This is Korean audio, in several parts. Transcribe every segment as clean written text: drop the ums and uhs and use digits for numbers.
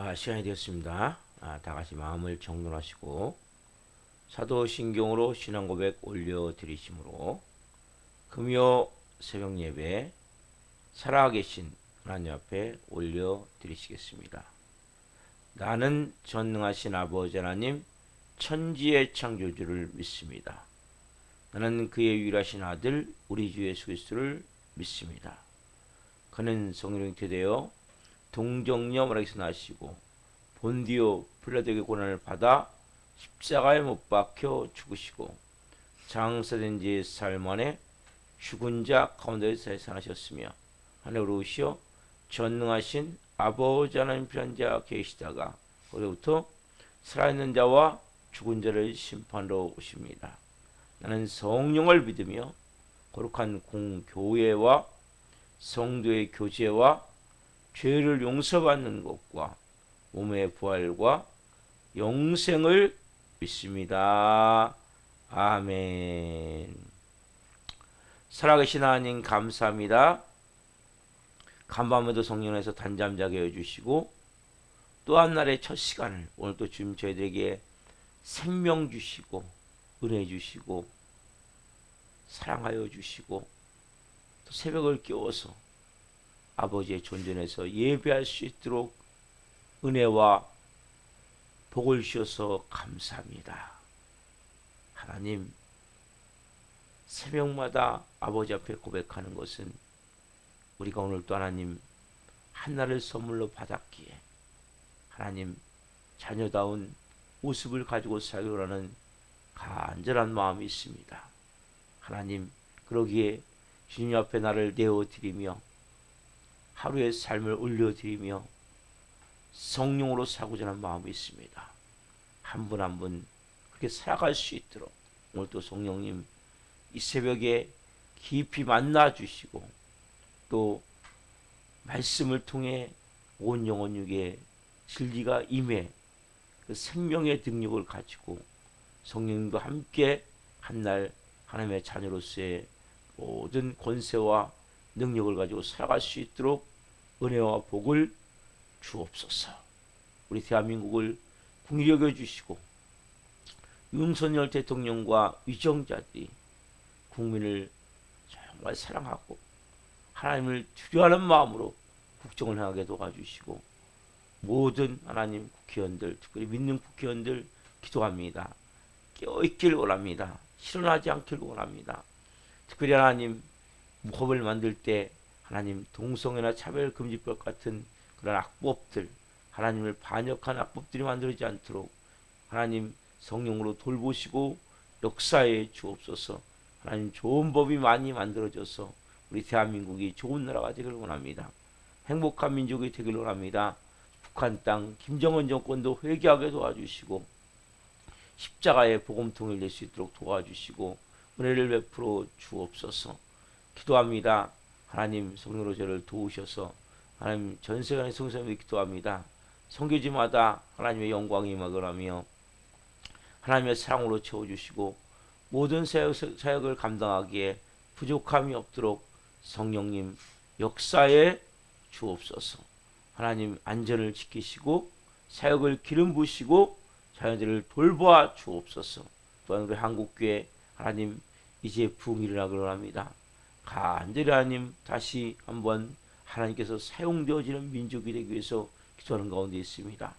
자, 시간이 되었습니다. 다 같이 마음을 정돈하시고 사도신경으로 신앙고백 올려드리심으로 금요 새벽 예배 살아계신 하나님 앞에 올려드리시겠습니다. 나는 전능하신 아버지 하나님 천지의 창조주를 믿습니다. 나는 그의 유일하신 아들 우리 주 예수 그리스도를 믿습니다. 그는 성령이 되어 동정녀 마리아에서 나시고 본디오 빌라도의 고난을 받아 십자가에 못 박혀 죽으시고 장사된 지 사흘 만에 죽은 자 가운데서 살아나셨으며 하늘로 오시어 전능하신 아버지 하나님 편한 자 계시다가 거기부터 살아있는 자와 죽은 자를 심판하러 오십니다. 나는 성령을 믿으며 거룩한 공교회와 성도의 교제와 죄를 용서받는 것과 몸의 부활과 영생을 믿습니다. 아멘. 살아계신 하나님 감사합니다. 간밤에도 성령에서 단잠 자게 해주시고 또 한 날의 첫 시간을 오늘 또 주님 저희들에게 생명 주시고 은혜 주시고 사랑하여 주시고 또 새벽을 깨워서 아버지의 존전에서 예배할 수 있도록 은혜와 복을 주셔서 감사합니다. 하나님, 새벽마다 아버지 앞에 고백하는 것은 우리가 오늘 또 하나님 한날을 선물로 받았기에 하나님 자녀다운 모습을 가지고 살기로 하는 간절한 마음이 있습니다. 하나님, 그러기에 주님 앞에 나를 내어드리며 하루의 삶을 올려드리며 성령으로 살고자 하는 마음이 있습니다. 한 분 한 분 그렇게 살아갈 수 있도록 오늘 또 성령님 이 새벽에 깊이 만나 주시고 또 말씀을 통해 온 영혼 육에 진리가 임해 그 생명의 능력을 가지고 성령님과 함께 한날 하나님의 자녀로서의 모든 권세와 능력을 가지고 살아갈 수 있도록 은혜와 복을 주옵소서. 우리 대한민국을 긍휼히 여겨 주시고 윤석열 대통령과 위정자들이 국민을 정말 사랑하고 하나님을 두려워하는 마음으로 국정을 행하게 도와주시고 모든 하나님 국회의원들 특별히 믿는 국회의원들 기도합니다. 깨어있길 원합니다. 실현하지 않길 원합니다. 특별히 하나님 법을 만들 때 하나님 동성애나 차별금지법 같은 그런 악법들 하나님을 반역한 악법들이 만들어지지 않도록 하나님 성령으로 돌보시고 역사에 주옵소서. 하나님 좋은 법이 많이 만들어져서 우리 대한민국이 좋은 나라가 되길 원합니다. 행복한 민족이 되길 원합니다. 북한 땅 김정은 정권도 회개하게 도와주시고 십자가의 복음통을 낼 수 있도록 도와주시고 은혜를 베풀어 주옵소서. 기도합니다. 하나님 성령으로 저를 도우셔서 하나님 전세간의 성사님을 기도합니다. 선교지마다 하나님의 영광이 임하게 하며 하나님의 사랑으로 채워주시고 모든 사역을 감당하기에 부족함이 없도록 성령님 역사에 주옵소서. 하나님 안전을 지키시고 사역을 기름 부으시고 자녀들을 돌보아 주옵소서. 또한 우리 한국교회 하나님 이제 부흥이 일어나기를 합니다. 간절히 하나님 다시 한번 하나님께서 사용되어지는 민족이 되기 위해서 기도하는 가운데 있습니다.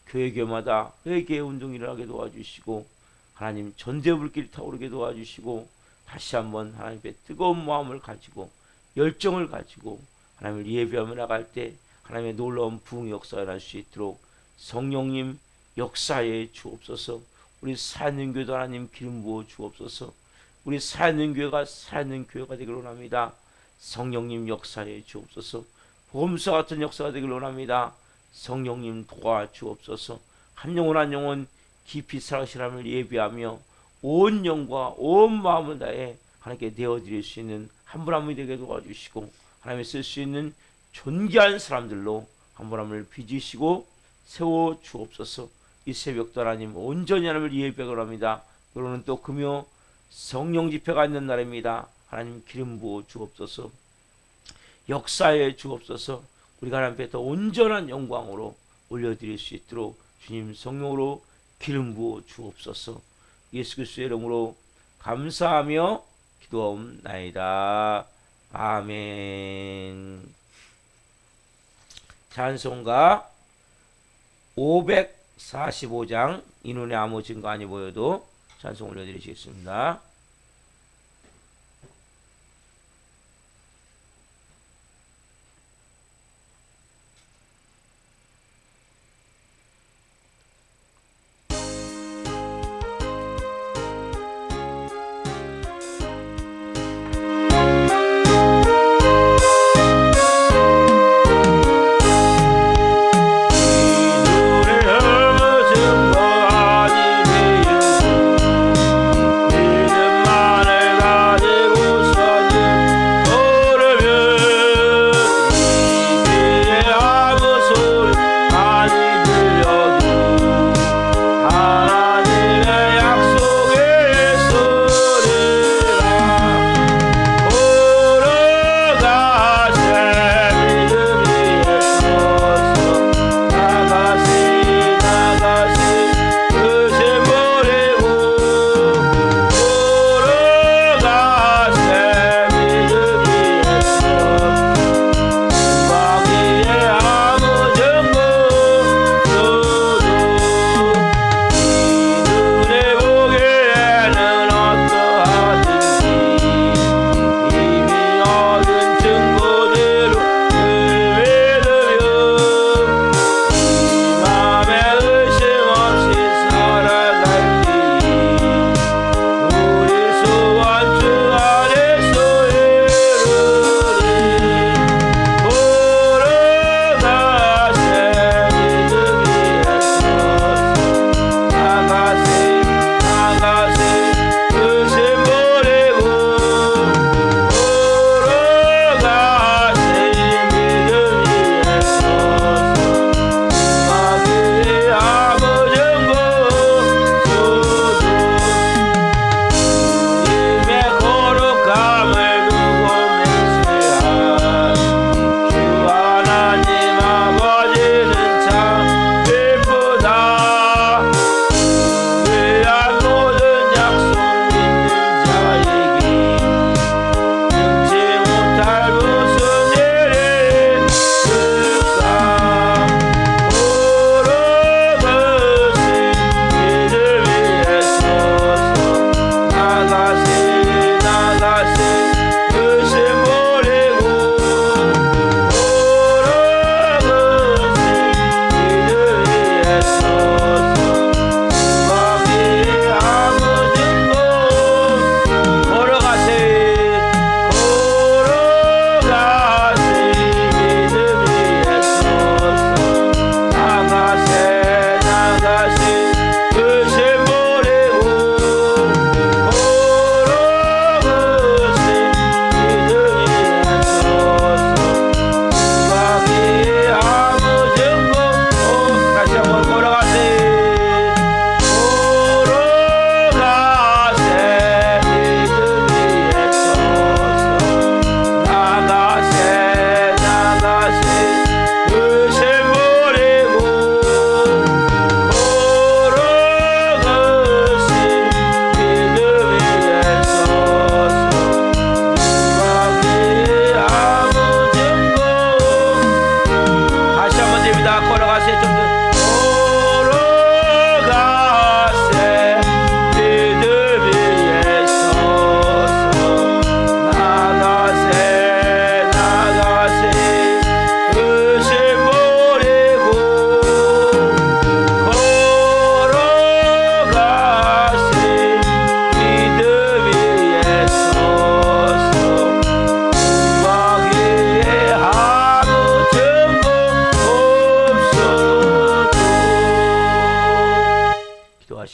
교회마다 회개 운동이 일어나게 도와주시고 하나님 전대불길이 타오르게 도와주시고 다시 한번 하나님의 뜨거운 마음을 가지고 열정을 가지고 하나님을 예배하며 나갈 때 하나님의 놀라운 부흥 역사가 일어날 수 있도록 성령님 역사에 주옵소서. 우리 살아있는 교회도 하나님 기름 부어 주옵소서. 우리 살아있는 교회가 살아있는 교회가 되기를 원합니다. 성령님 역사에 주옵소서. 보험사 같은 역사가 되기를 원합니다. 성령님 도와주옵소서. 한 영혼 한 영혼 깊이 살아가신 하나님을 예배하며 온 영과 온 마음을 다해 하나님께 내어드릴 수 있는 한 분 한 분이 되게 도와주시고 하나님이 쓸 수 있는 존귀한 사람들로 한 분 한 분을 빚으시고 세워주옵소서. 이 새벽도 하나님 온전히 하나님을 예배하려 합니다. 그러는 또 금요 성령 집회가 있는 날입니다. 하나님 기름 부어 주옵소서. 역사에 주옵소서. 우리가 하나님 앞에 더 온전한 영광으로 올려드릴 수 있도록 주님 성령으로 기름 부어 주옵소서. 예수 그리스도의 이름으로 감사하며 기도하옵나이다. 아멘. 찬송가 545장 이 눈에 아무 증거 아니 보여도 찬송 올려드리시겠습니다.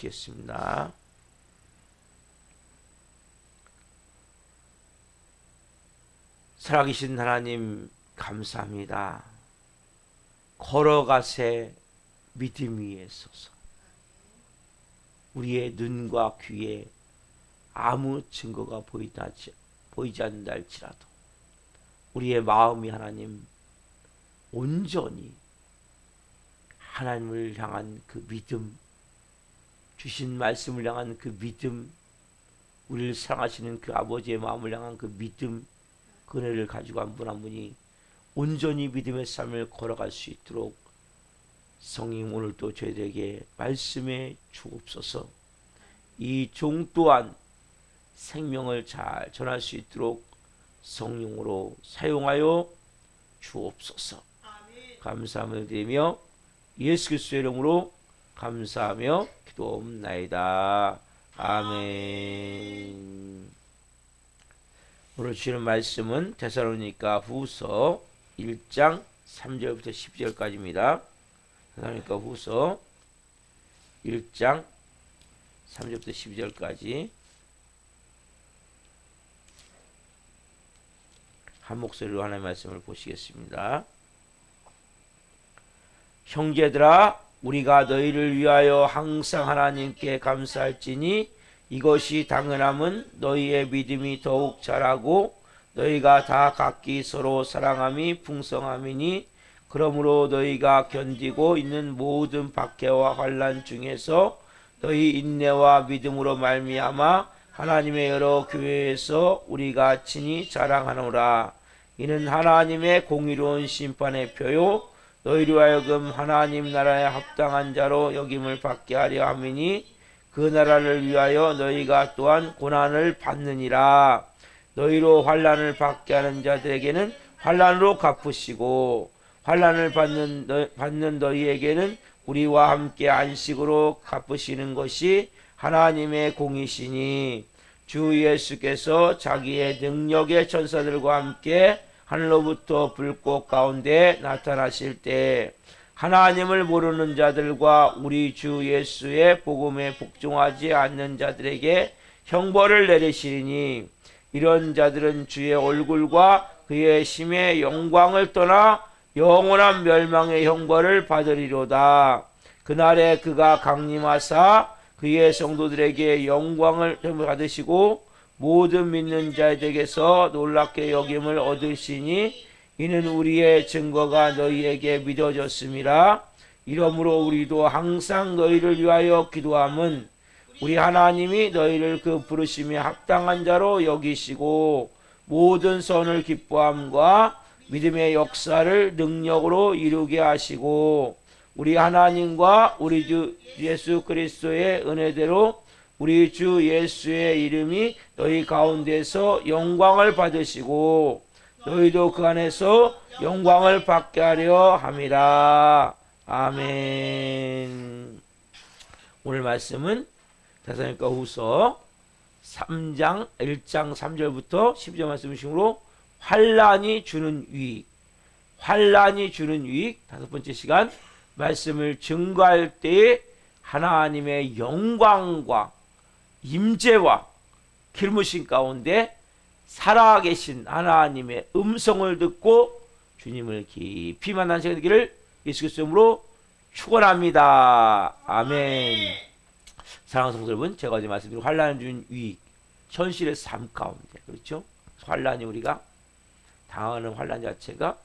기도하시겠습니다. 살아계신 하나님 감사합니다. 걸어가세 믿음 위에 서서 우리의 눈과 귀에 아무 증거가 보이지 않는다 할지라도 우리의 마음이 하나님 온전히 하나님을 향한 그 믿음, 주신 말씀을 향한 그 믿음, 우리를 사랑하시는 그 아버지의 마음을 향한 그 믿음, 그 은혜를 가지고 한 분 한 분이 온전히 믿음의 삶을 걸어갈 수 있도록 성령 오늘도 저희들에게 말씀해 주옵소서. 이 종 또한 생명을 잘 전할 수 있도록 성령으로 사용하여 주옵소서. 감사함을 드리며 예수 그리스도의 이름으로 감사하며 기도옵나이다. 아멘. 오늘 주시는 말씀은 데살로니가 후서 1장 3절부터 10절까지입니다. 데살로니가 후서 1장 3절부터 12절까지 한 목소리로 하나님의 말씀을 보시겠습니다. 형제들아, 우리가 너희를 위하여 항상 하나님께 감사할지니 이것이 당연함은 너희의 믿음이 더욱 자라고 너희가 다 각기 서로 사랑함이 풍성함이니, 그러므로 너희가 견디고 있는 모든 박해와 환난 중에서 너희 인내와 믿음으로 말미암아 하나님의 여러 교회에서 우리가 친히 자랑하노라. 이는 하나님의 공의로운 심판의 표요 너희로 하여금 하나님 나라에 합당한 자로 여김을 받게 하려 함이니, 그 나라를 위하여 너희가 또한 고난을 받느니라. 너희로 환난을 받게 하는 자들에게는 환난으로 갚으시고 환난을 받는 너희에게는 우리와 함께 안식으로 갚으시는 것이 하나님의 공이시니, 주 예수께서 자기의 능력의 천사들과 함께 하늘로부터 불꽃 가운데 나타나실 때 하나님을 모르는 자들과 우리 주 예수의 복음에 복종하지 않는 자들에게 형벌을 내리시리니, 이런 자들은 주의 얼굴과 그의 심의 영광을 떠나 영원한 멸망의 형벌을 받으리로다. 그날에 그가 강림하사 그의 성도들에게 영광을 받으시고 모든 믿는 자에게서 놀랍게 여김을 얻으시니, 이는 우리의 증거가 너희에게 믿어졌음이라. 이러므로 우리도 항상 너희를 위하여 기도함은 우리 하나님이 너희를 그 부르심에 합당한 자로 여기시고 모든 선을 기뻐함과 믿음의 역사를 능력으로 이루게 하시고, 우리 하나님과 우리 주 예수 그리스도의 은혜대로 우리 주 예수의 이름이 너희 가운데서 영광을 받으시고 너희도 그 안에서 영광을 받게 하려 함이라. 아멘. 오늘 말씀은 데살로니가 후서 1장 3절부터 10절 말씀으로 환난이 주는 유익, 환난이 주는 유익, 다섯 번째 시간 말씀을 증거할 때에 하나님의 영광과 임재와 기름부심 가운데 살아계신 하나님의 음성을 듣고 주님을 깊이 만나는 시간 되기를 예수 그리스도 이름으로 축원합니다. 아멘. 사랑하는 성도 여러분, 제가 어제 말씀드린 환난을 주는 유익, 현실의 삶 가운데, 그렇죠? 환난이 우리가 당하는 환난 자체가,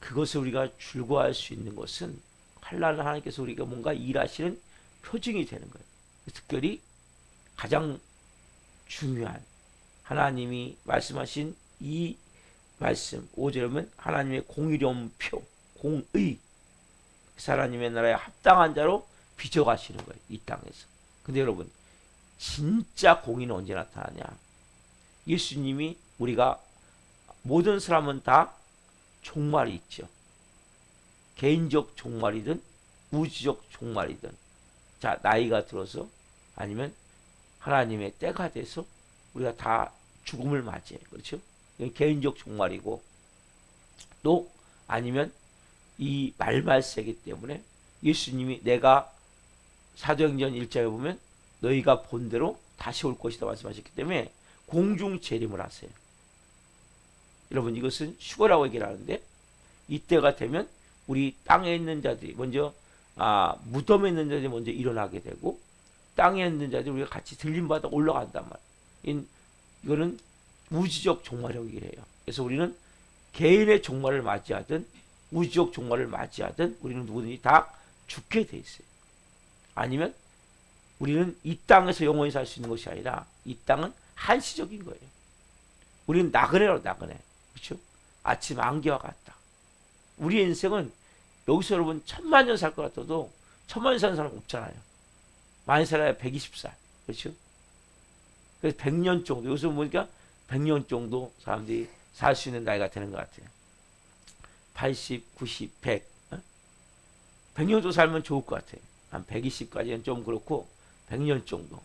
그것을 우리가 즐거워할 수 있는 것은 환난을 하나님께서 우리가 뭔가 일하시는 표징이 되는 거예요. 특별히 가장 중요한 하나님이 말씀하신 이 말씀 5절에 보면 하나님의 공의로운 표, 공의, 하나님의 나라에 합당한 자로 빚어가시는 거예요, 이 땅에서. 근데 여러분, 진짜 공의는 언제 나타나냐? 예수님이, 우리가 모든 사람은 다 종말이 있죠. 개인적 종말이든 우주적 종말이든, 자, 나이가 들어서 아니면 하나님의 때가 돼서 우리가 다 죽음을 맞이해요. 그렇죠? 이건 개인적 종말이고, 또 아니면 이 말말세기 때문에 예수님이, 내가 사도행전 1장에 보면 너희가 본 대로 다시 올 것이다 말씀하셨기 때문에 공중 재림을 하세요. 여러분, 이것은 휴거라고 얘기를 하는데, 이때가 되면 우리 땅에 있는 자들이 먼저, 무덤에 있는 자들이 먼저 일어나게 되고, 땅에 있는 자들이 우리가 같이 들림받아 올라간단 말이에요. 이거는 우주적 종말이라고 얘기를 해요. 그래서 우리는 개인의 종말을 맞이하든 우주적 종말을 맞이하든 우리는 누구든지 다 죽게 돼 있어요. 아니면 우리는 이 땅에서 영원히 살 수 있는 것이 아니라 이 땅은 한시적인 거예요. 우리는 나그네로 나그네. 그렇죠? 아침 안개와 같다. 우리 인생은 여기서 여러분 1000만 년 살 것 같아도 1000만 년 사는 사람 없잖아요. 많이 살아야 120살. 그렇죠? 그래서 100년 정도. 여기서 보니까 100년 정도 사람들이 살 수 있는 나이가 되는 것 같아요. 80, 90, 100. 100년 정도 살면 좋을 것 같아요. 한 120까지는 좀 그렇고 100년 정도.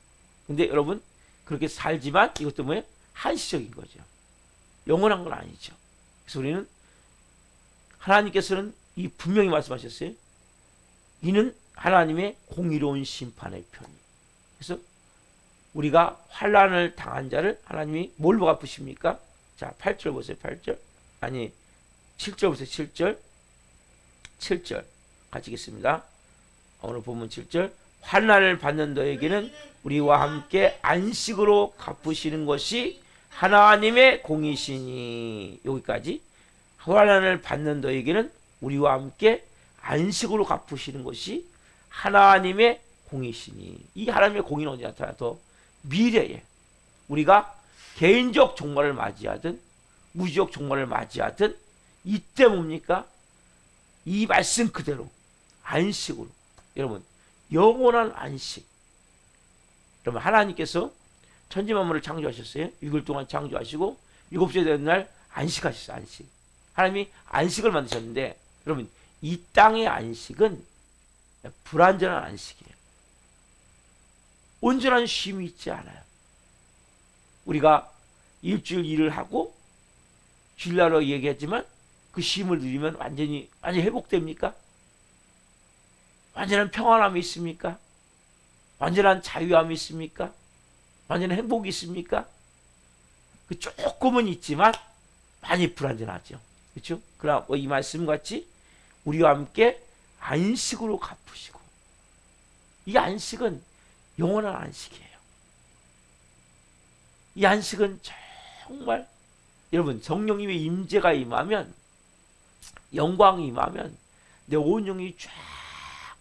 근데 여러분 그렇게 살지만 이것도 뭐예요? 한시적인 거죠. 영원한 건 아니죠. 그래서 우리는 하나님께서는 이 분명히 말씀하셨어요. 이는 하나님의 공의로운 심판의 편이. 그래서 우리가 환난을 당한 자를 하나님이 뭘로 갚으십니까? 자, 8절 보세요. 8절. 아니 7절 보세요. 7절. 7절. 같이 읽겠습니다. 오늘 본문 7절. 환난을 받는 너에게는 우리와 함께 안식으로 갚으시는 것이 하나님의 공이시니. 여기까지. 환난을 받는 너에게는 우리와 함께 안식으로 갚으시는 것이 하나님의 공이시니. 이 하나님의 공의는 언제 나타나? 더 미래에 우리가 개인적 종말을 맞이하든 무지적 종말을 맞이하든 이때 뭡니까? 이 말씀 그대로 안식으로. 여러분 영원한 안식. 여러분 하나님께서 천지만물을 창조하셨어요. 6일 동안 창조하시고 7째 되는 날 안식하셨어요. 안식. 하나님이 안식을 만드셨는데 여러분 이 땅의 안식은 불완전한 안식이에요. 온전한 쉼이 있지 않아요. 우리가 일주일 일을 하고 주일날로 얘기했지만 그 쉼을 누리면 완전히 회복됩니까? 완전한 평안함이 있습니까? 완전한 자유함이 있습니까? 완전한 행복이 있습니까? 그 조금은 있지만 많이 불완전하죠. 그렇죠? 그러나 이 말씀 같이 우리와 함께 안식으로 갚으시고, 이 안식은 영원한 안식이에요. 이 안식은 정말 여러분 성령님의 임재가 임하면, 영광이 임하면 내 온 영이 쫙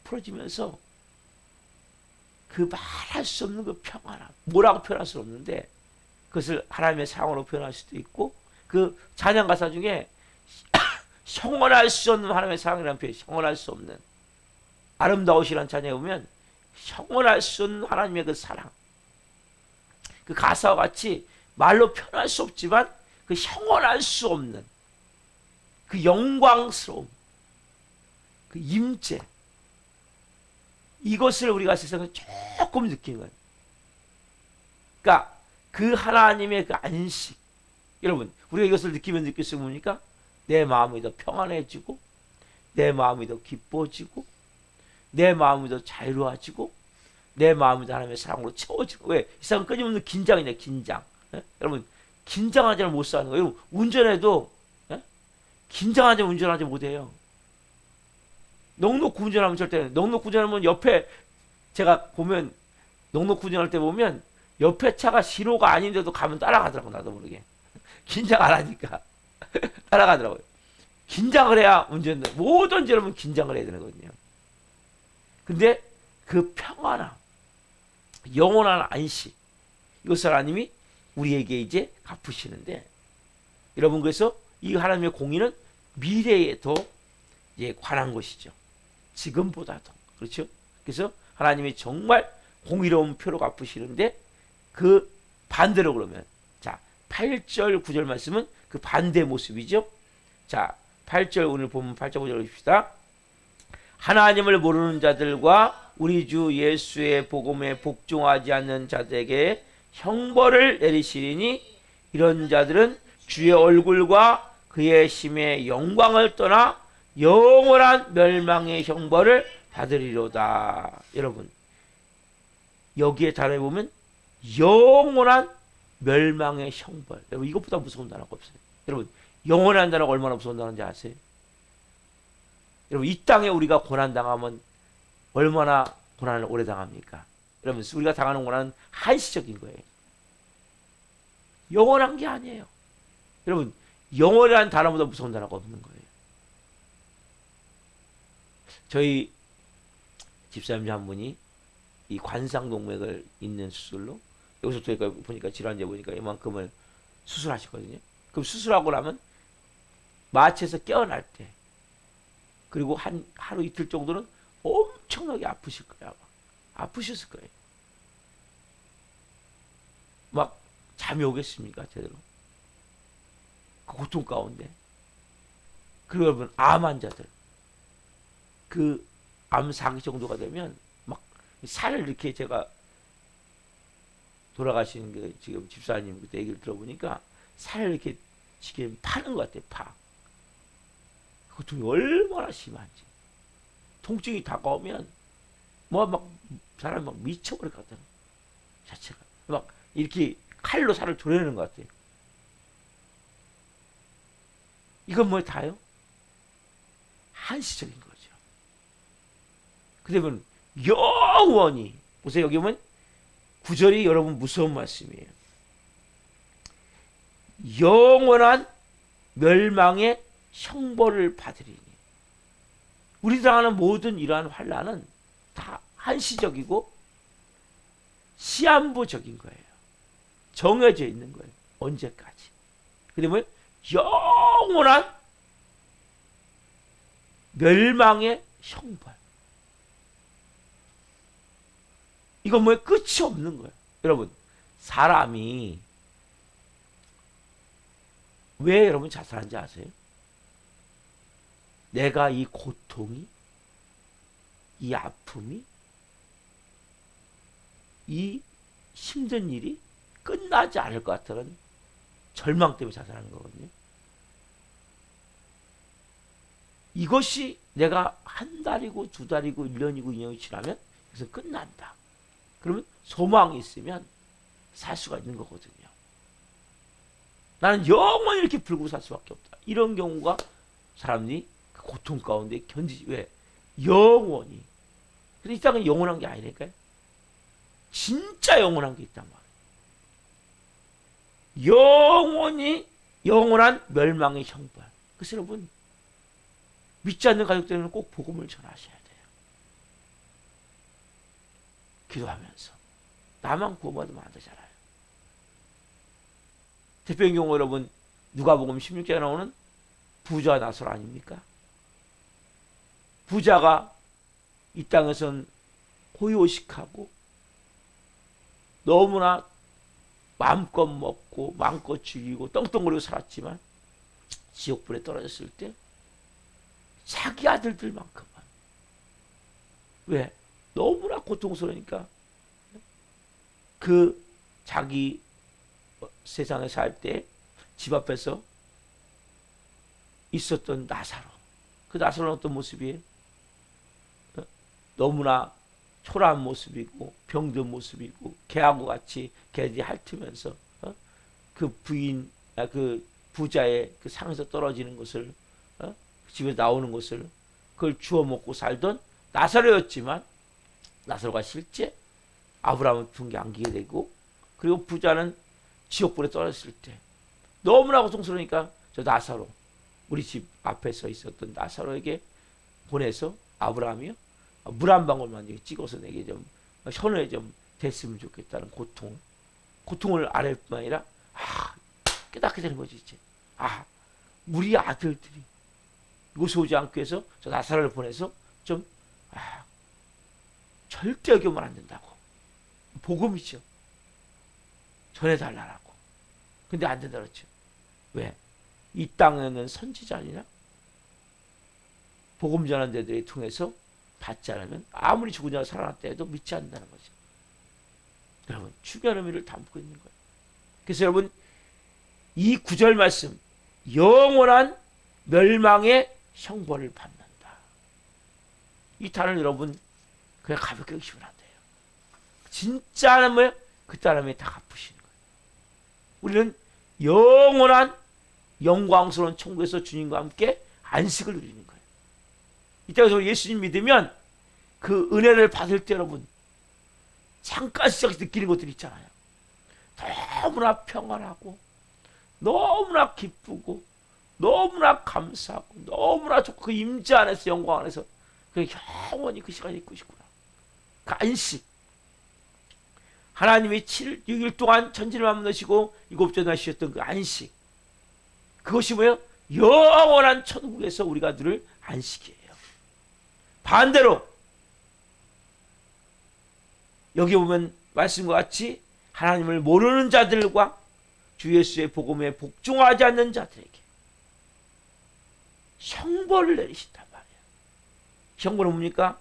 풀어지면서 그 말할 수 없는 그 평안함, 뭐라고 표현할 수 없는데 그것을 하나님의 사랑으로 표현할 수도 있고, 그 찬양 가사 중에 형언할 수 없는 하나님의 사랑이라는 표현, 형언할 수 없는, 아름다우시라는 찬양에 보면 형언할 수 없는 하나님의 그 사랑, 그 가사와 같이 말로 표현할 수 없지만 그 형언할 수 없는 그 영광스러움, 그 임재, 이것을 우리가 세상에 조금 느끼는 거예요. 그러니까 그 하나님의 그 안식, 여러분 우리가 이것을 느끼면 느낄수록 뭡니까? 내 마음이 더 평안해지고, 내 마음이 더 기뻐지고, 내 마음이 더 자유로워지고, 내 마음이 더 하나님의 사랑으로 채워지고. 왜? 이 사람 끊임없는 긴장이네, 긴장. 예? 여러분 긴장하지 않으면 못 사는 거예요. 여러분 운전해도 긴장하지 운전하지 못해요. 넉넉히 운전하면 절대, 넉넉히 운전하면 옆에, 제가 보면 넉넉히 운전할 때 보면 옆에 차가 신호가 아닌데도 가면 따라가더라고. 나도 모르게 긴장 안 하니까 따라가더라고요. 긴장을 해야 운전, 뭐든지 여러분 긴장을 해야 되는 거거든요. 근데 그 평안함, 영원한 안식, 이것을 하나님이 우리에게 이제 갚으시는데, 여러분 그래서 이 하나님의 공의는 미래에 더 이제 관한 것이죠. 지금보다도. 그렇죠? 그래서 하나님이 정말 공의로운 표로 갚으시는데, 그 반대로 그러면, 자 8절 9절 말씀은 그 반대 모습이죠. 자 8절, 오늘 보면 8절 9절 읽읍시다. 하나님을 모르는 자들과 우리 주 예수의 복음에 복종하지 않는 자들에게 형벌을 내리시리니, 이런 자들은 주의 얼굴과 그의 심의 영광을 떠나 영원한 멸망의 형벌을 받으리로다. 여러분 여기에 달해보면 영원한 멸망의 형벌. 여러분 이것보다 무서운 단어가 없어요. 여러분 영원한 단어가 얼마나 무서운 단어인지 아세요? 여러분 이 땅에 우리가 고난당하면 얼마나 고난을 오래 당합니까? 여러분 우리가 당하는 고난은 한시적인 거예요. 영원한 게 아니에요. 여러분 영원이라는 단어보다 무서운 단어가 없는 거예요. 저희 집사님 한 분이 이 관상동맥을 있는 수술로 여기서부터 보니까 질환제 보니까 이만큼을 수술하시거든요. 그럼 수술하고 나면 마취해서 깨어날 때 그리고 한 하루 이틀 정도는 엄청나게 아프실 거예요. 아프셨을 거예요. 막 잠이 오겠습니까 제대로? 그 고통 가운데. 그리고 여러분 암 환자들 그 암 4기 정도가 되면 막 살을 이렇게 제가 돌아가신 그 지금 집사님 그때 얘기를 들어보니까 살을 이렇게 지금 파는 것 같아요. 파. 고통이 얼마나 심한지. 통증이 다가오면 뭐 막 사람이 막 미쳐버릴 것 같아요. 자체가 막 이렇게 칼로 살을 조르는 것 같아요. 이건 뭐 다요? 한시적인 거죠. 그러면 영원히 보세요. 여기 보면 구절이 여러분 무서운 말씀이에요. 영원한 멸망의 형벌을 받으리니. 우리 당하는 모든 이러한 환난은 다 한시적이고 시한부적인 거예요. 정해져 있는 거예요. 언제까지. 그러면 영원한 멸망의 형벌. 이건 뭐 끝이 없는 거예요. 여러분 사람이 왜 여러분 자살한지 아세요? 내가 이 고통이 이 아픔이 이 힘든 일이 끝나지 않을 것 같다는 절망 때문에 자살하는 거거든요. 이것이 내가 한 달이고 두 달이고 1년이고 2년이 지나면 그래서 끝난다. 그러면 소망이 있으면 살 수가 있는 거거든요. 나는 영원히 이렇게 불고 살 수밖에 없다. 이런 경우가 사람들이 그 고통 가운데 견디지. 왜? 영원히. 근데 이 땅은 영원한 게 아니니까요. 진짜 영원한 게 있단 말이에요. 영원히 영원한 멸망의 형벌. 그래서 여러분 믿지 않는 가족들은 꼭 복음을 전하셔야 돼요. 기도하면서. 나만 구원받으면 안 되잖아요. 대표적인 경우 여러분 누가복음 16장에 나오는 부자 나설 아닙니까? 부자가 이 땅에선 호요식하고 너무나 마음껏 먹고 마음껏 즐기고 떵떵거리고 살았지만 지옥불에 떨어졌을 때 자기 아들들만큼은 왜? 너무나 고통스러우니까 그 자기 세상에 살 때 집 앞에서 있었던 나사로. 그 나사로는 어떤 모습이에요? 너무나 초라한 모습이고 병든 모습이고 개하고 같이 개들이 핥으면서 그 부인 그 부자의 그 상에서 떨어지는 것을 집에 나오는 것을 그걸 주워 먹고 살던 나사로였지만 나사로가 실제 아브라함을 품게 안기게 되고 그리고 부자는 지옥불에 떨어졌을 때 너무나 고통스러우니까 저 나사로 우리 집 앞에서 있었던 나사로에게 보내서 아브라함이요 물 한 방울만 찍어서 내게 좀 혀에 좀 됐으면 좋겠다는 고통을 아랠 뿐 아니라 깨닫게 되는 거지 이제. 우리 아들들이 이곳에 오지 않기 위해서 저 나사로를 보내서 좀 절대 여기면 안 된다고. 복음이죠. 전해달라고. 근데 안 된다 그랬죠. 왜? 이 땅에는 선지자 아니냐? 복음 전하는 데들이 통해서 받지 않으면 아무리 죽은 자가 살아났다 해도 믿지 않는다는 거죠. 여러분 중요한 의미를 담고 있는 거예요. 그래서 여러분 이 구절 말씀 영원한 멸망의 형벌을 받는다. 이 단어를 여러분 그냥 가볍게 의심을 안 돼요. 진짜는 뭐예요? 그 사람이 다 갚으시는 거예요. 우리는 영원한 영광스러운 천국에서 주님과 함께 안식을 누리는 거예요. 이때에서 예수님 믿으면 그 은혜를 받을 때 여러분 잠깐씩 느끼는 것들이 있잖아요. 너무나 평안하고 너무나 기쁘고 너무나 감사하고 너무나 좋고 그 임재 안에서 영광 안에서 그 영원히 그 시간이 있고 싶구나. 그 안식. 하나님이 6일 동안 천지를 만드시고 7째 날 쉬었던 그 안식. 그것이 뭐예요? 영원한 천국에서 우리가 누릴 안식이에요. 반대로 여기 보면 말씀과 같이 하나님을 모르는 자들과 주 예수의 복음에 복종하지 않는 자들에게 형벌을 내리신단 말이에요. 형벌은 뭡니까?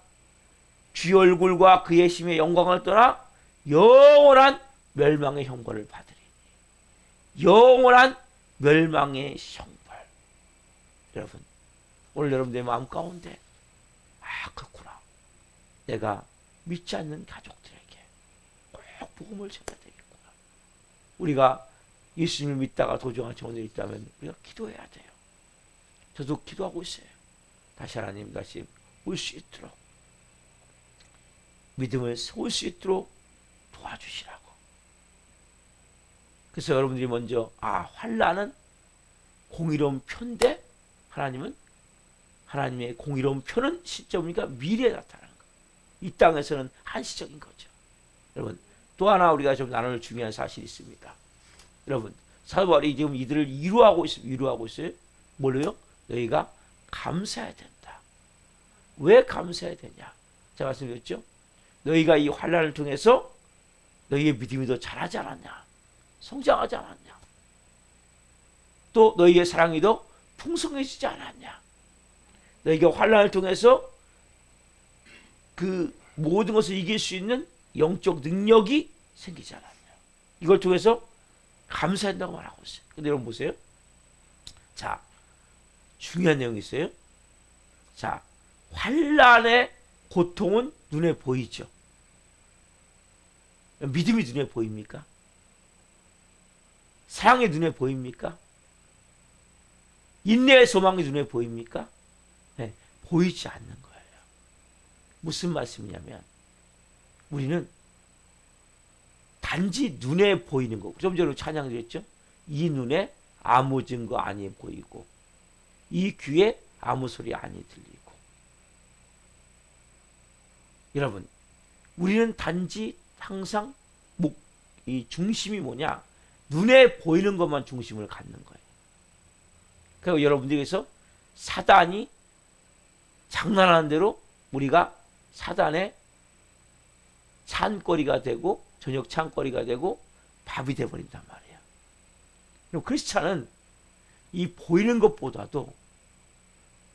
주의 얼굴과 그의 힘의 영광을 떠나 영원한 멸망의 형벌을 받으리니. 영원한 멸망의 형벌. 여러분, 오늘 여러분들의 마음 가운데 그렇구나. 내가 믿지 않는 가족들에게 꼭 복음을 전해야 되겠구나. 우리가 예수님을 믿다가 도중한 정원에 있다면 우리가 기도해야 돼요. 저도 기도하고 있어요. 다시 하나님 다시 올 수 있도록 믿음을 세울 수 있도록 도와주시라고. 그래서 여러분들이 먼저 환난은 공의로운 편인데 하나님은 하나님의 공의로운 편은 시점이니까 미래에 나타나는 거예요. 이 땅에서는 한시적인 거죠. 여러분 또 하나 우리가 좀 나눌 중요한 사실이 있습니다. 여러분 사도 바울이 지금 이들을 위로하고 있어요. 뭘로요? 너희가 감사해야 된다. 왜 감사해야 되냐? 제가 말씀드렸죠. 너희가 이 환난을 통해서 너희의 믿음이 더 자라지 않았냐? 성장하지 않았냐? 또 너희의 사랑이 더 풍성해지지 않았냐? 너희가 환난을 통해서 그 모든 것을 이길 수 있는 영적 능력이 생기지 않았냐? 이걸 통해서 감사한다고 말하고 있어요. 근데 여러분 보세요. 자, 중요한 내용이 있어요. 자, 환난의 고통은 눈에 보이죠. 믿음이 눈에 보입니까? 사랑이 눈에 보입니까? 인내의 소망이 눈에 보입니까? 네, 보이지 않는 거예요. 무슨 말씀이냐면 우리는 단지 눈에 보이는 거고, 좀 전에 찬양드렸죠? 이 눈에 아무 증거 아니 보이고 이 귀에 아무 소리 아니 들리고. 여러분 우리는 단지 항상 이 중심이 뭐냐? 눈에 보이는 것만 중심을 갖는 거예요. 그리고 여러분들께서 사단이 장난하는 대로 우리가 사단의 찬거리가 되고 저녁 찬거리가 되고 밥이 되어버린단 말이에요. 그리고 크리스찬은 이 보이는 것보다도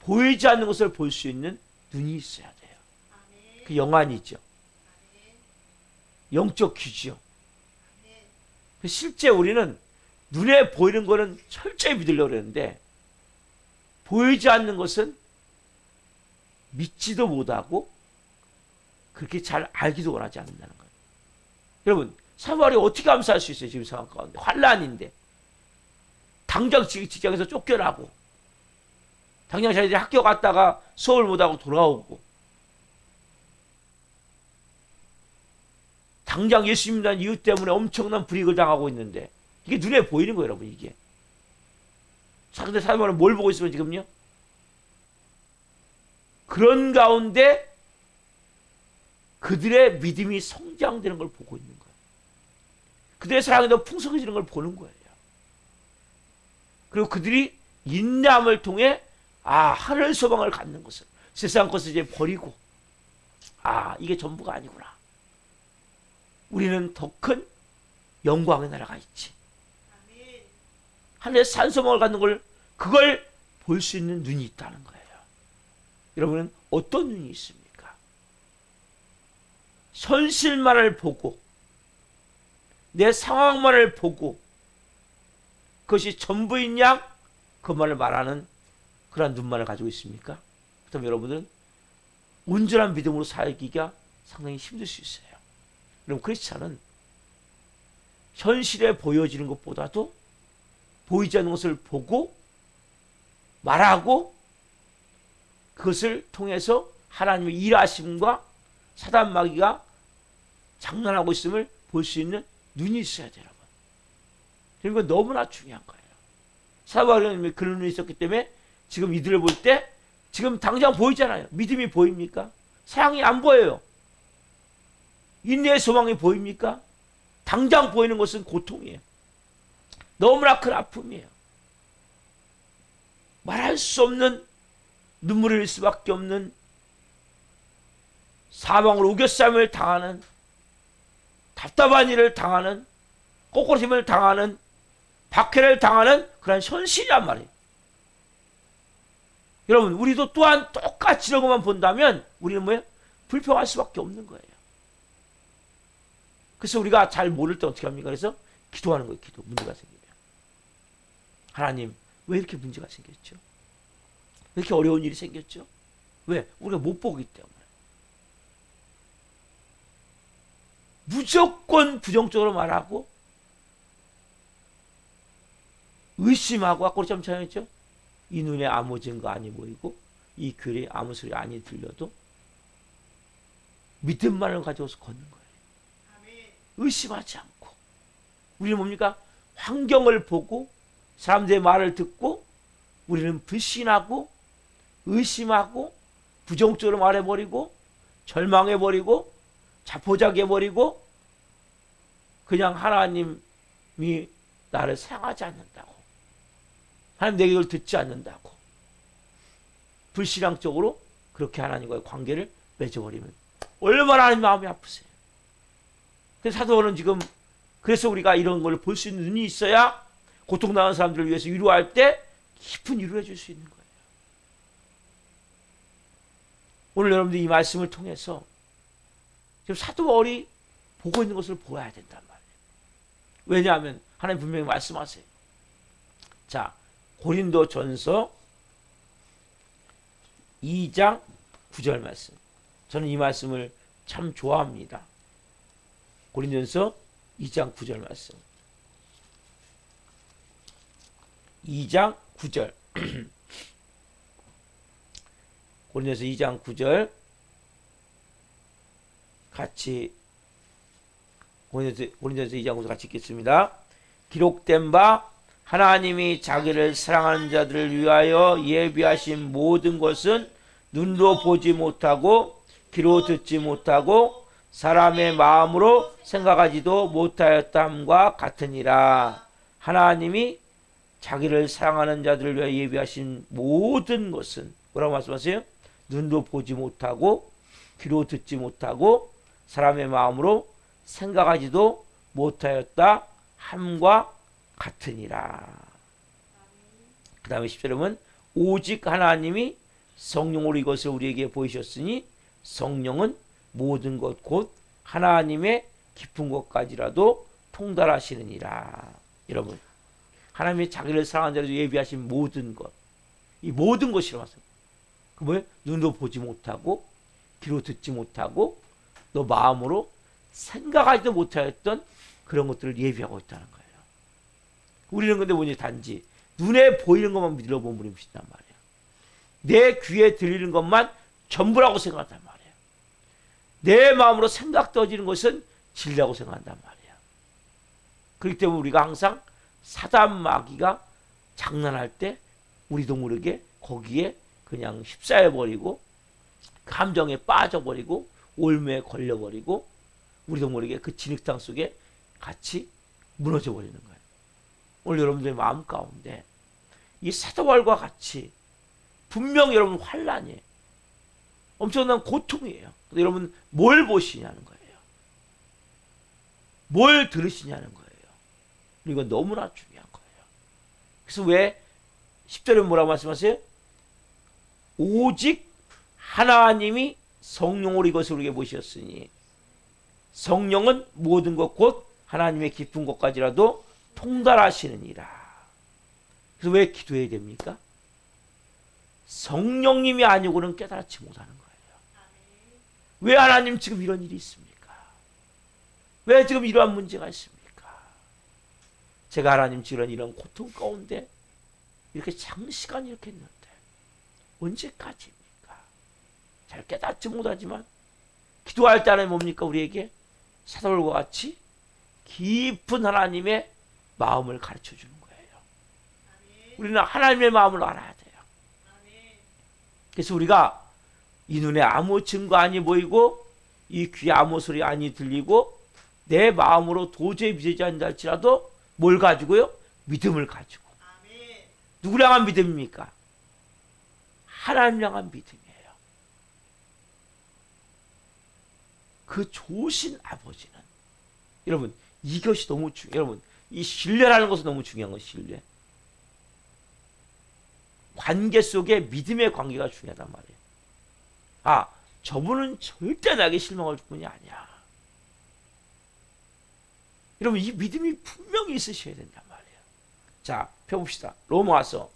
보이지 않는 것을 볼 수 있는 눈이 있어야 돼요. 그 영안이죠. 영적 귀지요. 실제 우리는 눈에 보이는 거는 철저히 믿으려고 그러는데 보이지 않는 것은 믿지도 못하고 그렇게 잘 알기도 원하지 않는다는 거예요. 여러분 사도 바울이 어떻게 감사할 수 있어요? 지금 상황 가운데 환난인데 당장 직장에서 쫓겨나고 당장 자기들이 학교 갔다가 수업을 못하고 돌아오고 당장 예수 믿는 이유 때문에 엄청난 불이익을 당하고 있는데 이게 눈에 보이는 거예요, 여러분. 이게. 근데 사도 바울은 뭘 보고 있으면 지금요? 그런 가운데 그들의 믿음이 성장되는 걸 보고 있는 거예요. 그들의 사랑이 더 풍성해지는 걸 보는 거예요. 그리고 그들이 인내함을 통해 하늘 소망을 갖는 것을, 세상 것을 이제 버리고 이게 전부가 아니구나. 우리는 더 큰 영광의 나라가 있지. 하늘의 산소망을 갖는 걸, 그걸 볼 수 있는 눈이 있다는 거예요. 여러분은 어떤 눈이 있습니까? 현실만을 보고 내 상황만을 보고 그것이 전부인 양 그만을 말하는 그런 눈만을 가지고 있습니까? 그렇다면 여러분은 온전한 믿음으로 살기가 상당히 힘들 수 있어요. 여러분 크리스찬은 현실에 보여지는 것보다도 보이지 않는 것을 보고 말하고 그것을 통해서 하나님의 일하심과 사단 마귀가 장난하고 있음을 볼 수 있는 눈이 있어야 돼요, 여러분. 그러니까 너무나 중요한 거예요. 사도 바울은 그런 눈이 있었기 때문에 지금 이들을 볼 때 지금 당장 보이잖아요. 믿음이 보입니까? 사랑이 안 보여요. 인내의 소망이 보입니까? 당장 보이는 것은 고통이에요. 너무나 큰 아픔이에요. 말할 수 없는 눈물을 흘릴 수밖에 없는 사방으로 우겨싸임을 당하는, 답답한 일을 당하는, 꼬꾸라짐을 당하는, 박해를 당하는 그런 현실이란 말이에요. 여러분, 우리도 또한 똑같이 이런 것만 본다면 우리는 뭐예요? 불평할 수밖에 없는 거예요. 그래서 우리가 잘 모를 때 어떻게 합니까? 그래서 기도하는 거예요. 기도. 문제가 생기면. 하나님, 왜 이렇게 문제가 생겼죠? 왜 이렇게 어려운 일이 생겼죠? 왜? 우리가 못 보기 때문에. 무조건 부정적으로 말하고 의심하고, 아까 우리 참 찬양했죠? 이 눈에 아무 증거 아니 보이고 이 귀에 아무 소리 아니 들려도 믿음만을 가지고서 걷는 거예요. 의심하지 않고. 우리는 뭡니까? 환경을 보고 사람들의 말을 듣고 우리는 불신하고 의심하고 부정적으로 말해버리고 절망해버리고 자포자기해버리고 그냥 하나님이 나를 사랑하지 않는다고, 하나님 내 얘기를 듣지 않는다고 불신앙적으로 그렇게 하나님과의 관계를 맺어버리면 얼마나 하나님 마음이 아프세요. 그래서 사도 바울은 지금, 그래서 우리가 이런 걸 볼 수 있는 눈이 있어야 고통당하는 사람들을 위해서 위로할 때 깊은 위로를 해줄 수 있는 거예요. 오늘 여러분들 이 말씀을 통해서 지금 사도 바울이 보고 있는 것을 보아야 된단 말이에요. 왜냐하면 하나님 분명히 말씀하세요. 자, 고린도 전서 2장 9절 말씀. 저는 이 말씀을 참 좋아합니다. 고린도전서 2장 9절 말씀. 2장 9절. 고린도전서 2장 9절 같이 고린도전서 2장 9절 같이 읽겠습니다. 기록된 바 하나님이 자기를 사랑하는 자들을 위하여 예비하신 모든 것은 눈으로 보지 못하고 귀로 듣지 못하고 사람의 마음으로 생각하지도 못하였담과 같으니라. 하나님이 자기를 사랑하는 자들을 위하여 예비하신 모든 것은 뭐라고 말씀하세요? 눈으로 보지 못하고 귀로 듣지 못하고 사람의 마음으로 생각하지도 못하였다 함과 같으니라. 그 다음에 10절에 보면 오직 하나님이 성령으로 이것을 우리에게 보이셨으니 성령은 모든 것 곧 하나님의 깊은 것까지라도 통달하시느니라. 여러분, 하나님이 자기를 사랑하는 자를 예비하신 모든 것, 이 모든 것이라고 하세요. 그 뭐예요? 눈으로 보지 못하고 귀로 듣지 못하고 너 마음으로 생각하지도 못하였던 그런 것들을 예비하고 있다는 거예요. 우리는 근데 뭐냐, 단지 눈에 보이는 것만 믿으려고 몸부림친단 말이에요. 내 귀에 들리는 것만 전부라고 생각한단 말이에요. 내 마음으로 생각 떠지는 것은 진리라고 생각한단 말이에요. 그렇기 때문에 우리가 항상 사단 마귀가 장난할 때 우리도 모르게 거기에 그냥 휩싸여버리고 감정에 빠져버리고 올무에 걸려버리고 우리도 모르게 그 진흙탕 속에 같이 무너져 버리는 거예요. 오늘 여러분들의 마음 가운데 이 사도발과 같이 분명 여러분 환난이에요. 엄청난 고통이에요. 근데 여러분 뭘 보시냐는 거예요. 뭘 들으시냐는 거예요. 이거 너무나 중요한 거예요. 그래서 왜 10절에 뭐라고 말씀하세요? 오직 하나님이 성령으로 이것을 우리에게 보셨으니 성령은 모든 것 곧 하나님의 깊은 것까지라도 통달하시느니라. 그래서 왜 기도해야 됩니까? 성령님이 아니고는 깨달지 못하는 거예요. 왜 하나님 지금 이런 일이 있습니까? 왜 지금 이러한 문제가 있습니까? 제가 하나님 지금 이런 고통 가운데 이렇게 장시간 이렇게 했는데 언제까지입니까? 잘 깨닫지 못하지만 기도할 때는 뭡니까? 우리에게 사도들과 같이 깊은 하나님의 마음을 가르쳐 주는 거예요. 우리는 하나님의 마음을 알아야 돼요. 그래서 우리가 이 눈에 아무 증거 아니 보이고 이 귀에 아무 소리 아니 들리고 내 마음으로 도저히 믿어지지 않는다 할지라도 뭘 가지고요? 믿음을 가지고. 누구를 향한 믿음입니까? 하나님 향한 믿음이에요. 그 좋으신 아버지는, 여러분 이것이 너무 중요해요. 여러분 이 신뢰라는 것은 너무 중요한 것이 신뢰. 관계 속에 믿음의 관계가 중요하단 말이에요. 아, 저분은 절대 나에게 실망할 분이 아니야. 여러분 이 믿음이 분명히 있으셔야 된단 말이에요. 자, 펴봅시다. 로마서.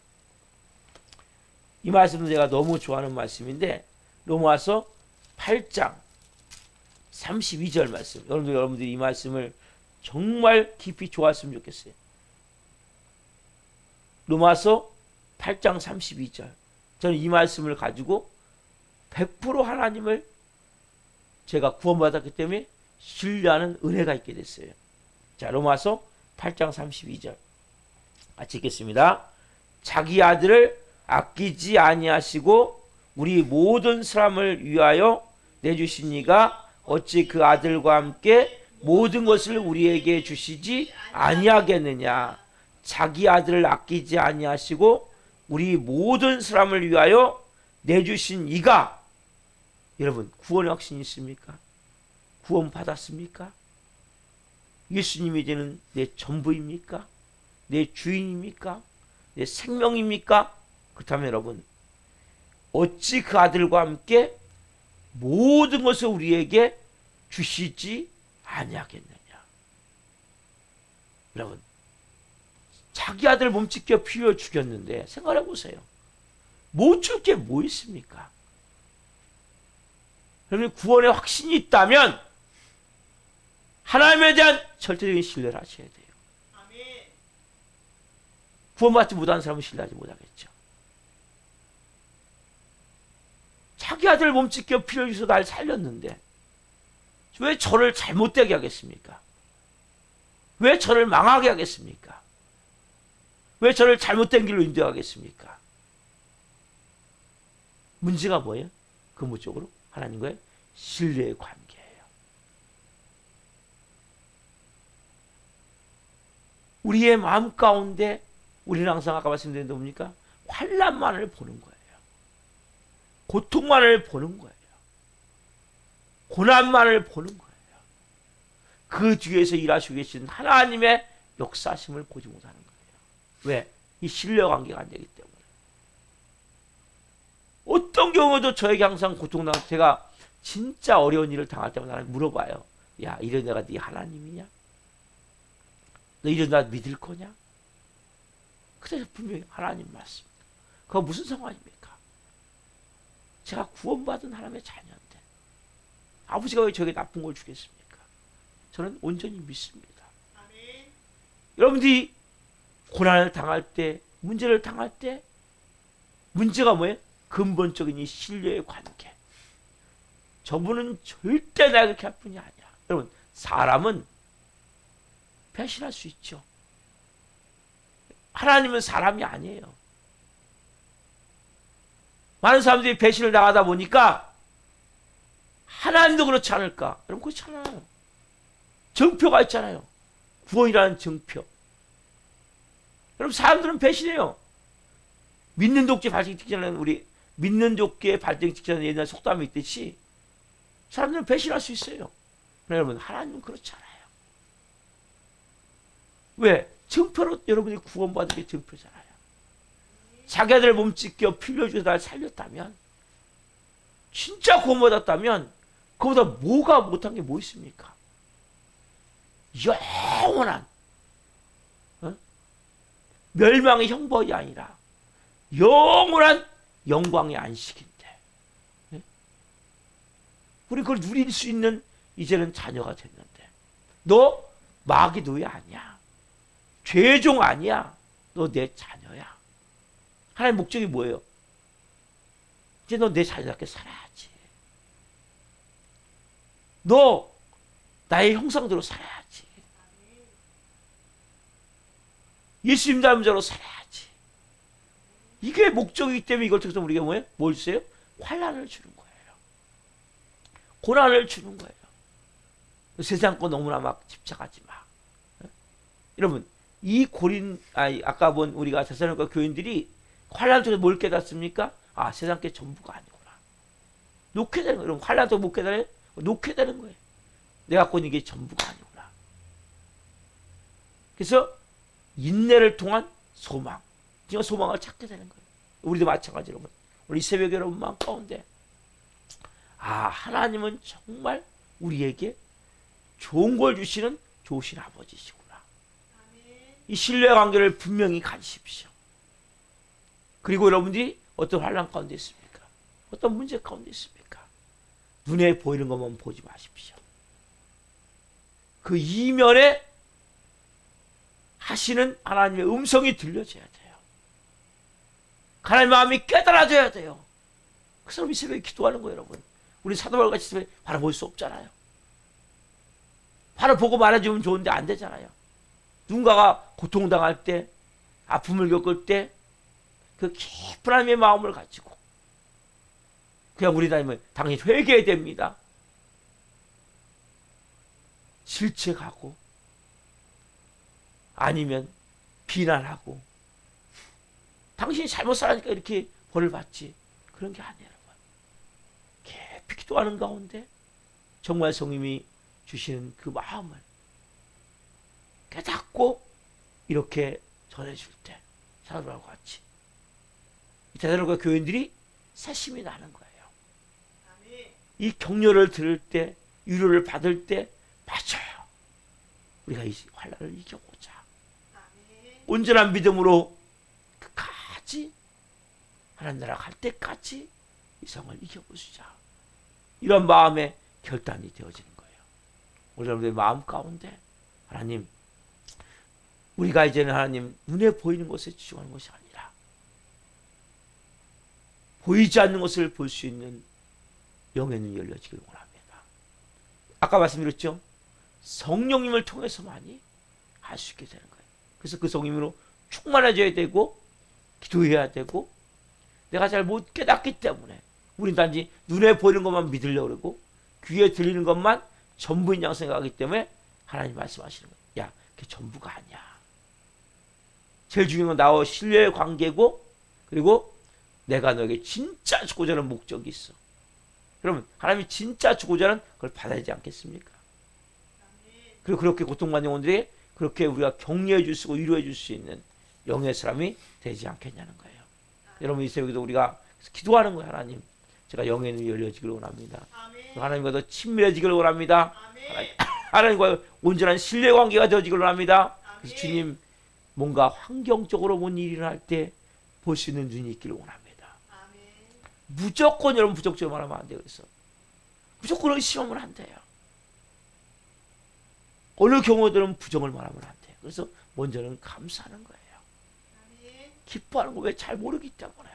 이 말씀은 제가 너무 좋아하는 말씀인데 로마서 8장 32절 말씀. 여러분들이 이 말씀을 정말 깊이 좋아했으면 좋겠어요. 로마서 8장 32절. 저는 이 말씀을 가지고 100% 하나님을 제가 구원받았기 때문에 신뢰하는 은혜가 있게 됐어요. 자, 로마서 8장 32절. 같이 읽겠습니다. 자기 아들을 아끼지 아니하시고 우리 모든 사람을 위하여 내주신 이가 어찌 그 아들과 함께 모든 것을 우리에게 주시지 아니하겠느냐. 자기 아들을 아끼지 아니하시고 우리 모든 사람을 위하여 내주신 이가, 여러분 구원의 확신이 있습니까? 구원 받았습니까? 예수님이 되는 내 전부입니까? 내 주인입니까? 내 생명입니까? 그렇다면 여러분 어찌 그 아들과 함께 모든 것을 우리에게 주시지 아니하겠느냐. 여러분 자기 아들 몸찢겨 피워 죽였는데 생각해 보세요. 못 줄 게 뭐 있습니까? 여러분 구원의 확신이 있다면 하나님에 대한 절대적인 신뢰를 하셔야 돼요. 구원받지 못한 사람은 신뢰하지 못하겠죠. 자기 아들 몸찢겨 피를 주셔서 날 살렸는데 왜 저를 잘못되게 하겠습니까? 왜 저를 망하게 하겠습니까? 왜 저를 잘못된 길로 인도하겠습니까? 문제가 뭐예요? 근본적으로 하나님과의 신뢰의 관계예요. 우리의 마음 가운데 우리는 항상 아까 말씀드린 데 뭡니까? 환난만을 보는 거예요. 고통만을 보는 거예요. 고난만을 보는 거예요. 그 뒤에서 일하시고 계신 하나님의 역사심을 보지 못하는 거예요. 왜? 이 신뢰 관계가 안 되기 때문에. 어떤 경우에도 저에게 항상 고통당하고 제가 진짜 어려운 일을 당할 때마다 나는 물어봐요. 야, 이런 내가 네 하나님이냐? 너 이런 나 믿을 거냐? 그래서 분명히 하나님 말씀. 그거 무슨 상관입니까? 제가 구원받은 하나님의 자녀인데 아버지가 왜 저에게 나쁜 걸 주겠습니까? 저는 온전히 믿습니다. 아멘. 여러분들이 고난을 당할 때, 문제를 당할 때 문제가 뭐예요? 근본적인 이 신뢰의 관계. 저분은 절대 내가 그렇게 할 분이 아니야. 여러분 사람은 배신할 수 있죠. 하나님은 사람이 아니에요. 많은 사람들이 배신을 당하다 보니까 하나님도 그렇지 않을까? 여러분 그렇지 않아요. 정표가 있잖아요. 구원이라는 정표. 여러분 사람들은 배신해요. 믿는 독재 발생 직전에는 우리 믿는 독재 발생 직전에 옛날 속담이 있듯이 사람들은 배신할 수 있어요. 여러분 하나님은 그렇지 않아요. 왜? 정표로 여러분이 구원받은 게 정표잖아요. 자기 아들 몸찢겨 피 흘려주셔서 날 살렸다면, 진짜 구원받았다면 그보다 뭐가 못한 게 뭐 있습니까? 영원한 멸망의 형벌이 아니라 영원한 영광의 안식인데, 우리 그걸 누릴 수 있는 이제는 자녀가 됐는데, 너 마귀 노예 아니야. 죄종 아니야. 너 내 자녀야. 하나님의 목적이 뭐예요? 이제 너 내 자녀답게 살아야지. 너 나의 형상대로 살아야지. 예수님 닮은 자로 살아야지. 이게 목적이기 때문에 이걸 통해서 우리가 뭐예요? 뭘 주세요? 환난을 주는 거예요. 고난을 주는 거예요. 세상 거 너무나 막 집착하지 마. 여러분, 이 아까 본 우리가 데살로니가 교인들이 환난 속에서 뭘 깨닫습니까? 아, 세상 게 전부가 아니구나. 놓게 되는 거예요. 여러분, 환난 속에 못 깨달아요? 놓게 되는 거예요. 내가 갖고 있는 게 전부가 아니구나. 그래서 인내를 통한 소망, 지금 소망을 찾게 되는 거예요. 우리도 마찬가지로 여러분, 우리 새벽 여러분 마음 가운데 하나님은 정말 우리에게 좋은 걸 주시는 좋으신 아버지시구나. 이 신뢰 관계를 분명히 가지십시오. 그리고 여러분들이 어떤 환난 가운데 있습니까? 어떤 문제 가운데 있습니까? 눈에 보이는 것만 보지 마십시오. 그 이면에 하시는 하나님의 음성이 들려져야 돼요. 하나님의 마음이 깨달아져야 돼요. 그래서 우리 새벽에 기도하는 거예요, 여러분. 우리 사도바울같이 새벽에 바라볼 수 없잖아요. 바로 보고 말해주면 좋은데 안 되잖아요. 누군가가 고통당할 때, 아픔을 겪을 때, 그 깊은 하나님의 마음을 가지고, 그냥 우리 다니면 당연히 회개해야 됩니다. 질책하고, 아니면 비난하고, 당신이 잘못 살았으니까 이렇게 벌을 받지. 그런 게 아니에요, 여러분. 깊이 기도하는 가운데, 정말 성님이 주시는 그 마음을 깨닫고 이렇게 전해줄 때 사도들하고 같이 대단한 교인들이 새심이 나는 거예요. 이 격려를 들을 때, 위로를 받을 때 맞아요. 우리가 이 환난을 이겨보자. 온전한 믿음으로 끝까지 하나님 나라 갈 때까지 이 상을 이겨보자. 이런 마음의 결단이 되어지는 거예요. 우리 여러분의 마음 가운데 하나님, 우리가 이제는 하나님 눈에 보이는 것에 집중하는 것이 아니라 보이지 않는 것을 볼 수 있는 영의 눈이 열려지기를 원합니다. 아까 말씀드렸죠? 성령님을 통해서만이 할 수 있게 되는 거예요. 그래서 그 성령으로 충만해져야 되고 기도해야 되고, 내가 잘 못 깨닫기 때문에 우린 단지 눈에 보이는 것만 믿으려고 그러고 귀에 들리는 것만 전부인 양 생각하기 때문에 하나님 말씀하시는 거예요. 야, 그게 전부가 아니야. 제일 중요한 건 나와 신뢰의 관계고, 그리고 내가 너에게 진짜 주고자 하는 목적이 있어. 그러면 하나님이 진짜 주고자 하는 그걸 받아야 되지 않겠습니까? 그리고 그렇게 고통받는 영혼들에게 그렇게 우리가 격려해 줄 수 있고 위로해 줄 수 있는 영의 사람이 되지 않겠냐는 거예요. 여러분, 이 새벽에도 우리가 기도하는 거예요. 하나님, 제가 영의 눈이 열려지기를 원합니다. 하나님과 더 친밀해지기를 원합니다. 하나님과 온전한 신뢰 관계가 되어지기를 원합니다. 그래서 주님, 뭔가 환경적으로 뭔 일이 일어날 때 볼 수 있는 눈이 있기를 원합니다. 무조건 여러분 부정적으로 말하면 안 돼요. 그래서 무조건 의심하면 안 돼요. 어느 경우들은 부정을 말하면 안 돼요. 그래서 먼저는 감사하는 거예요. 기뻐하는 거 왜 잘 모르기 때문에,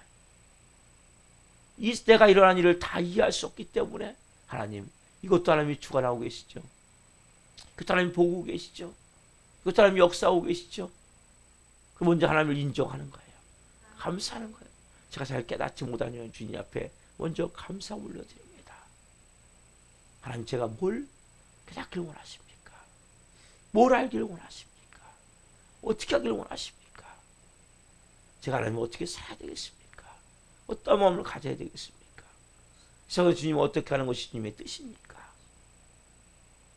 이 내가 일어난 일을 다 이해할 수 없기 때문에 하나님, 이것도 하나님이 주관하고 계시죠. 그것도 하나님이 보고 계시죠. 그것도 하나님이 역사하고 계시죠. 그 먼저 하나님을 인정하는 거예요. 감사하는 거예요. 제가 잘 깨닫지 못하면 주님 앞에 먼저 감사 올려드립니다. 하나님, 제가 뭘 깨닫기를 원하십니까? 뭘 알기를 원하십니까? 어떻게 하기를 원하십니까? 제가 하나님 어떻게 살아야 되겠습니까? 어떤 마음을 가져야 되겠습니까? 그래서 주님 어떻게 하는 것이 주님의 뜻입니까?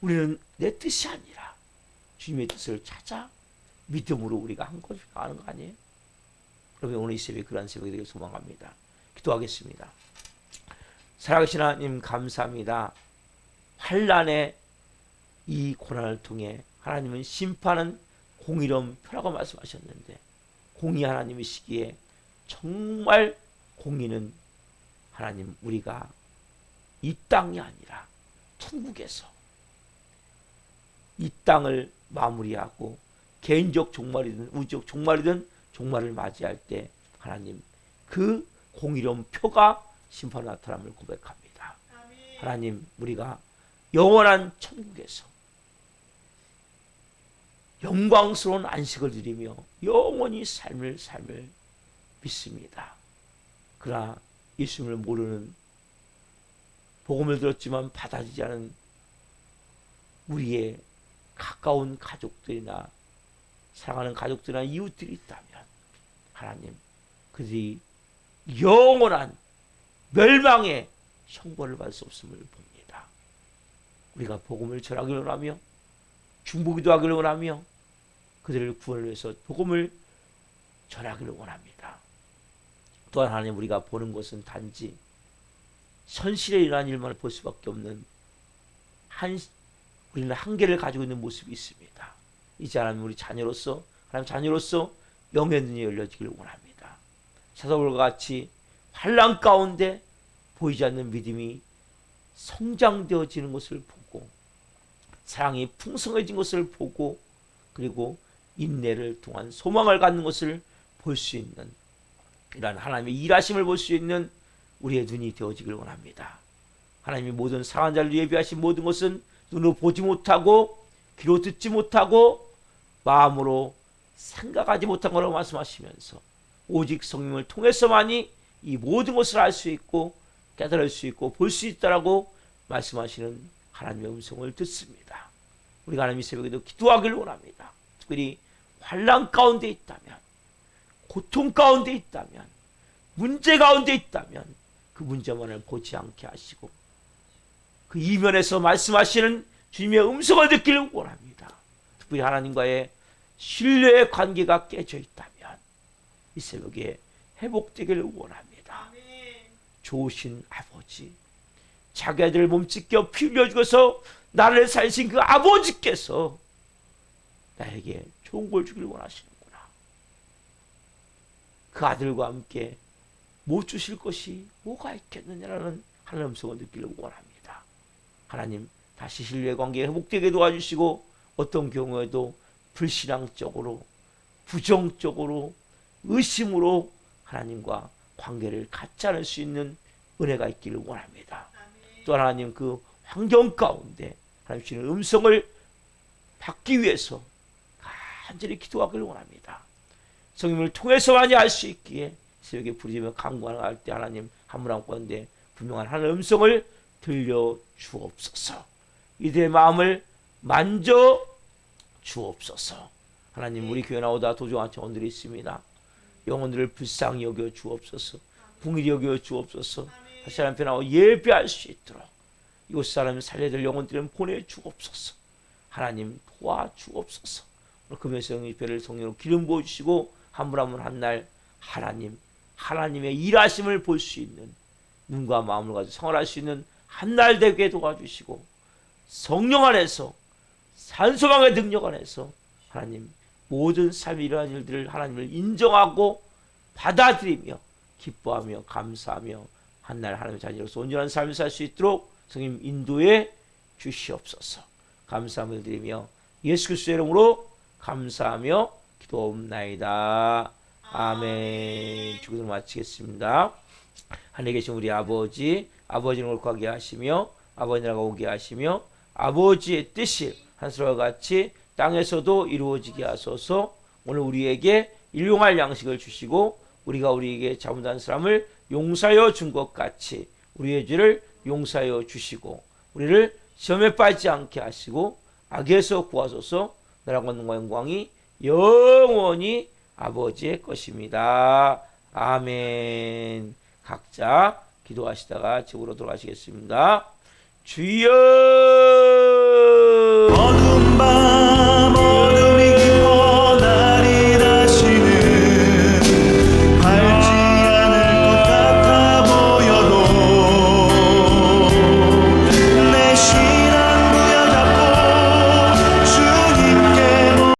우리는 내 뜻이 아니라 주님의 뜻을 찾아 믿음으로 우리가 한 것을 하는 거 아니에요? 여러분, 오늘 이 새벽에 그러한 새벽이 되길 소망합니다. 기도하겠습니다. 살아계신 하나님, 감사합니다. 환난의 이 고난을 통해 하나님은 심판은 공의로운 표라고 말씀하셨는데, 공의 하나님이시기에 정말 공의는 하나님, 우리가 이 땅이 아니라 천국에서 이 땅을 마무리하고 개인적 종말이든 우주적 종말이든 종말을 맞이할 때 하나님, 그 공의로운 표가 심판으로 나타남을 고백합니다. 아멘. 하나님, 우리가 영원한 천국에서 영광스러운 안식을 누리며 영원히 삶을 믿습니다. 그러나 예수님을 모르는 복음을 들었지만 받아들이지 않은 우리의 가까운 가족들이나 사랑하는 가족들이나 이웃들이 있다면 하나님 그들이 영원한 멸망의 형벌을 받을 수 없음을 봅니다. 우리가 복음을 전하기를 원하며 중보기도 하기를 원하며 그들을 구원을 위해서 복음을 전하기를 원합니다. 또한 하나님 우리가 보는 것은 단지 현실에 일어난 일만 볼 수밖에 없는 우리는 한계를 가지고 있는 모습이 있습니다. 이제 하나님 우리 자녀로서 하나님 자녀로서 영의 눈이 열려지기를 원합니다. 사도들과 같이 환난 가운데 보이지 않는 믿음이 성장되어지는 것을 보고 사랑이 풍성해진 것을 보고 그리고 인내를 통한 소망을 갖는 것을 볼 수 있는 이러한 하나님의 일하심을 볼 수 있는 우리의 눈이 되어지기를 원합니다. 하나님이 모든 상한 자를 예비하신 모든 것은 눈으로 보지 못하고 귀로 듣지 못하고 마음으로 생각하지 못한 거라고 말씀하시면서 오직 성령을 통해서만이 이 모든 것을 알 수 있고 깨달을 수 있고 볼 수 있다라고 말씀하시는 하나님의 음성을 듣습니다. 우리가 하나님 이 새벽에도 기도하기를 원합니다. 특별히 환난 가운데 있다면 고통 가운데 있다면 문제 가운데 있다면 그 문제만을 보지 않게 하시고 그 이면에서 말씀하시는 주님의 음성을 듣기를 원합니다. 특별히 하나님과의 신뢰의 관계가 깨져 있다면 이 새벽에 회복되기를 원합니다. 좋으신 아버지, 자기 아들 몸찢겨 피 흘려 죽어서 나를 살리신 그 아버지께서 나에게 좋은 걸 주기를 원하시는구나. 그 아들과 함께 못 주실 것이 뭐가 있겠느냐라는 하나님의 음성을 듣기를 원합니다. 하나님 다시 신뢰 관계가 회복되게 도와주시고 어떤 경우에도 불신앙적으로 부정적으로 의심으로 하나님과 관계를 갖지 않을 수 있는 은혜가 있기를 원합니다. 또 하나님 그 환경 가운데 하나님 주시는 음성을 받기 위해서 간절히 기도하기를 원합니다. 성령을 통해서만이 알 수 있기에 새벽에 부르짖으며 간구할 때 하나님 한 분 한 가운데 분명한 하나님의 음성을 들려 주옵소서. 이들의 마음을 만져 주옵소서. 하나님 우리 교회 나오다 도중한 영혼들이 있습니다. 영혼들을 불쌍히 여겨 주옵소서. 긍휼히 여겨 주옵소서. 다시 하나님 앞에 나와 예배할 수 있도록 이곳 사람을 살려야 될 영혼들은 보내 주옵소서. 하나님 도와 주옵소서. 오늘 금요일 예배를 성령으로 기름 부어 주시고 한 분 한 분 한 날 하나님의 일하심을 볼 수 있는 눈과 마음을 가지고 생활할 수 있는 한 날 되게 도와주시고 성령 안에서 산소망의 능력 안에서 하나님 모든 삶에 일어난 일들을 하나님을 인정하고 받아들이며 기뻐하며 감사하며 한 날 하나님의 자녀로서 온전한 삶을 살 수 있도록 성령 인도해 주시옵소서. 감사함을 드리며 예수 그리스도의 이름으로 감사하며 기도옵나이다. 아멘. 주기도를 마치겠습니다. 하늘에 계신 우리 아버지, 아버지는 옳게 하시며 아버지 나라가 오게 하시며 아버지의 뜻이 하늘과 같이 땅에서도 이루어지게 하소서. 오늘 우리에게 일용할 양식을 주시고 우리가 우리에게 잘못한 사람을 용서하여 준 것 같이 우리의 죄를 용서하여 주시고 우리를 시험에 빠지지 않게 하시고 악에서 구하소서. 나라와 권능과 영광이 영원히 아버지의 것입니다. 아멘. 각자 기도하시다가 집으로 돌아가시겠습니다. 주여